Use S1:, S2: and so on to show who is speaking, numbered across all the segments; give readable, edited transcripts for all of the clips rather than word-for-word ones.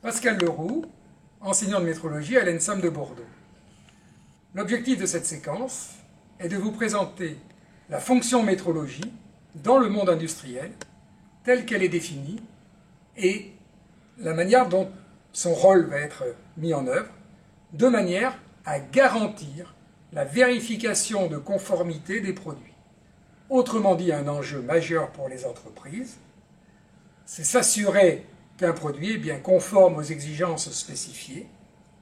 S1: Pascal Leroux, enseignant de métrologie à l'ENSAM de Bordeaux. L'objectif de cette séquence est de vous présenter la fonction métrologie dans le monde industriel, telle qu'elle est définie, et la manière dont son rôle va être mis en œuvre, de manière à garantir la vérification de conformité des produits. Autrement dit, un enjeu majeur pour les entreprises, c'est s'assurer qu'un produit est bien conforme aux exigences spécifiées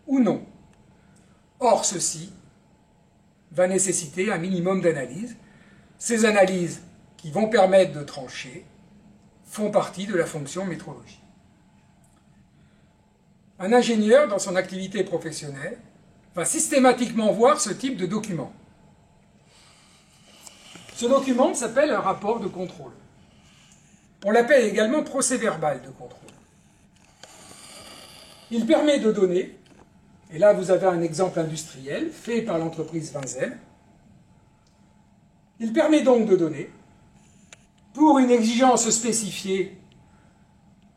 S1: ou non. Or, ceci va nécessiter un minimum d'analyses. Ces analyses qui vont permettre de trancher font partie de la fonction métrologie. Un ingénieur, dans son activité professionnelle, va systématiquement voir ce type de document. Ce document s'appelle un rapport de contrôle. On l'appelle également procès-verbal de contrôle. Il permet de donner, et là vous avez un exemple industriel fait par l'entreprise Vinzel, il permet donc de donner, pour une exigence spécifiée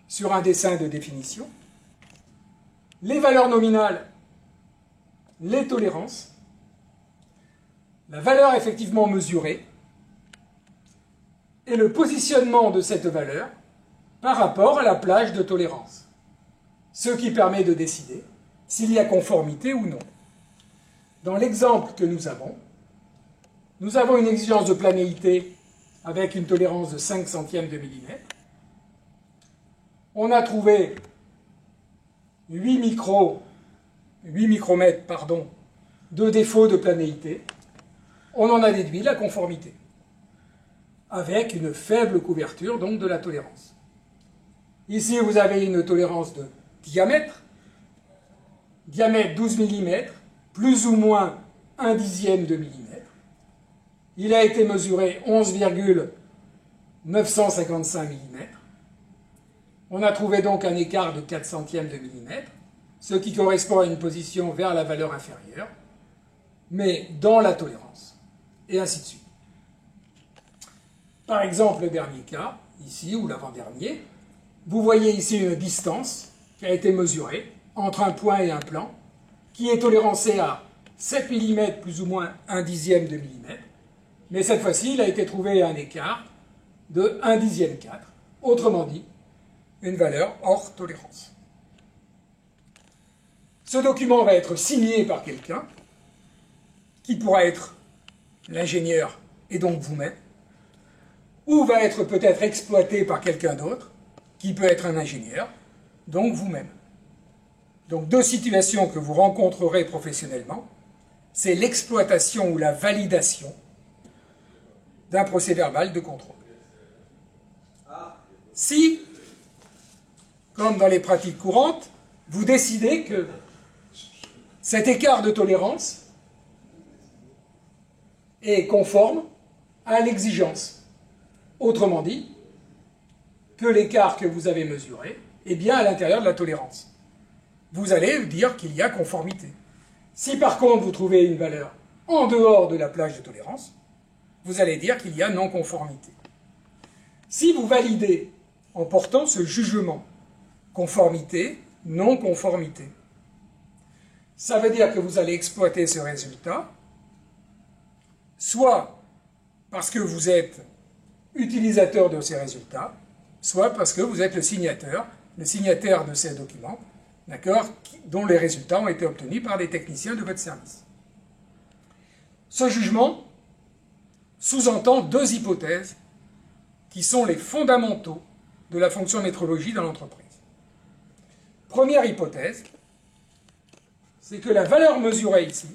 S1: sur un dessin de définition, les valeurs nominales, les tolérances, la valeur effectivement mesurée, et le positionnement de cette valeur par rapport à la plage de tolérance, ce qui permet de décider s'il y a conformité ou non. Dans l'exemple que nous avons une exigence de planéité avec une tolérance de 5 centièmes de millimètre. On a trouvé 8 micromètres de défaut de planéité. On en a déduit la conformité, avec une faible couverture donc de la tolérance. Ici, vous avez une tolérance de diamètre 12 mm, plus ou moins 1/10 de millimètre. Il a été mesuré 11,955 mm. On a trouvé donc un écart de 4 centièmes de millimètre, ce qui correspond à une position vers la valeur inférieure, mais dans la tolérance, et ainsi de suite. Par exemple, le dernier cas, ici, ou l'avant-dernier, vous voyez ici une distance qui a été mesurée entre un point et un plan, qui est tolérancée à 7 mm plus ou moins 1/10 de millimètre, mais cette fois-ci, il a été trouvé un écart de 1/10 4, autrement dit, une valeur hors tolérance. Ce document va être signé par quelqu'un, qui pourra être l'ingénieur et donc vous-même, ou va être peut-être exploité par quelqu'un d'autre, qui peut être un ingénieur, donc vous-même. Donc deux situations que vous rencontrerez professionnellement, c'est l'exploitation ou la validation d'un procès-verbal de contrôle. Si, comme dans les pratiques courantes, vous décidez que cet écart de tolérance est conforme à l'exigence, autrement dit, que l'écart que vous avez mesuré est bien à l'intérieur de la tolérance. Vous allez dire qu'il y a conformité. Si par contre vous trouvez une valeur en dehors de la plage de tolérance, vous allez dire qu'il y a non-conformité. Si vous validez en portant ce jugement, conformité, non-conformité, ça veut dire que vous allez exploiter ce résultat, soit parce que vous êtes utilisateur de ces résultats, soit parce que vous êtes le signataire de ces documents, d'accord, dont les résultats ont été obtenus par des techniciens de votre service. Ce jugement sous-entend deux hypothèses qui sont les fondamentaux de la fonction métrologie dans l'entreprise. Première hypothèse, c'est que la valeur mesurée ici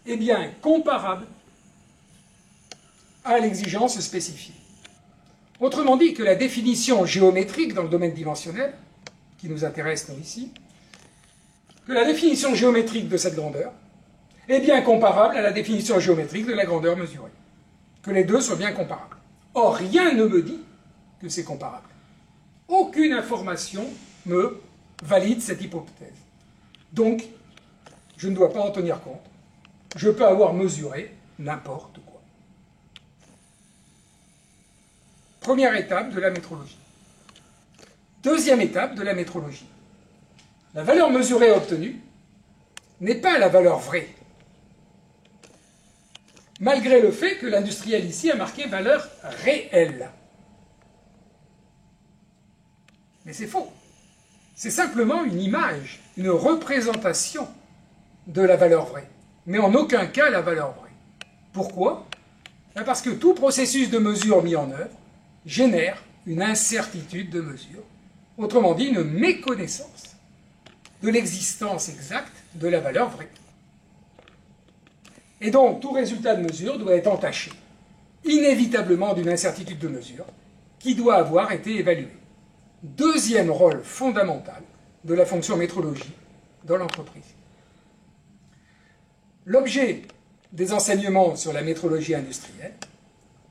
S1: est bien comparable à l'exigence spécifiée. Autrement dit, que la définition géométrique dans le domaine dimensionnel, qui nous intéresse nous ici, que la définition géométrique de cette grandeur est bien comparable à la définition géométrique de la grandeur mesurée. Que les deux soient bien comparables. Or, rien ne me dit que c'est comparable. Aucune information me valide cette hypothèse. Donc, je ne dois pas en tenir compte. Je peux avoir mesuré n'importe quoi. Première étape de la métrologie. Deuxième étape de la métrologie. la valeur mesurée obtenue n'est pas la valeur vraie, malgré le fait que l'industriel ici a marqué valeur réelle. Mais c'est faux. C'est simplement une image, une représentation de la valeur vraie, mais en aucun cas la valeur vraie. Pourquoi? Parce que tout processus de mesure mis en œuvre génère une incertitude de mesure, autrement dit une méconnaissance de l'existence exacte de la valeur vraie. Et donc tout résultat de mesure doit être entaché, inévitablement d'une incertitude de mesure qui doit avoir été évaluée. Deuxième rôle fondamental de la fonction métrologie dans l'entreprise. L'objet des enseignements sur la métrologie industrielle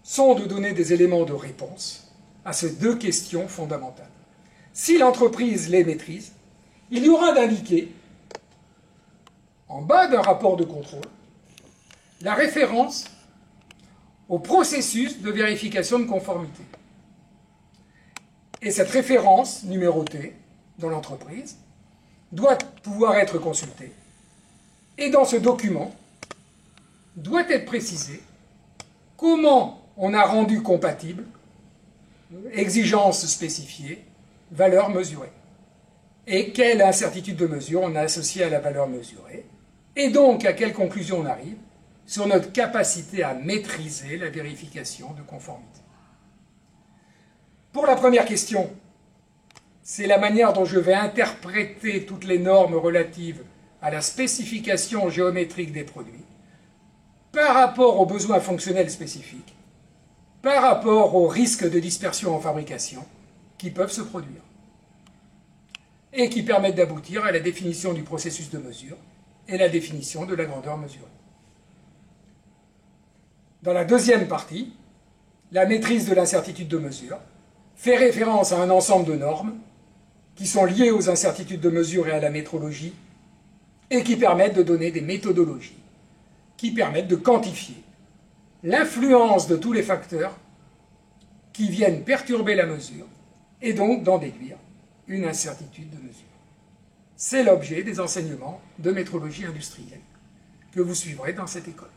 S1: sont de donner des éléments de réponse à ces deux questions fondamentales. Si l'entreprise les maîtrise, il y aura d'indiquer, en bas d'un rapport de contrôle, la référence au processus de vérification de conformité. Et cette référence numérotée dans l'entreprise doit pouvoir être consultée. Et dans ce document, doit être précisé comment on a rendu compatible, exigences spécifiées, valeur mesurée. Et quelle incertitude de mesure on a associée à la valeur mesurée. Et donc à quelle conclusion on arrive sur notre capacité à maîtriser la vérification de conformité. Pour la première question, c'est la manière dont je vais interpréter toutes les normes relatives à la spécification géométrique des produits par rapport aux besoins fonctionnels spécifiques, par rapport aux risques de dispersion en fabrication qui peuvent se produire et qui permettent d'aboutir à la définition du processus de mesure et la définition de la grandeur mesurée. Dans la deuxième partie, la maîtrise de l'incertitude de mesure fait référence à un ensemble de normes qui sont liées aux incertitudes de mesure et à la métrologie et qui permettent de donner des méthodologies qui permettent de quantifier l'influence de tous les facteurs qui viennent perturber la mesure et donc d'en déduire une incertitude de mesure. C'est l'objet des enseignements de métrologie industrielle que vous suivrez dans cette école.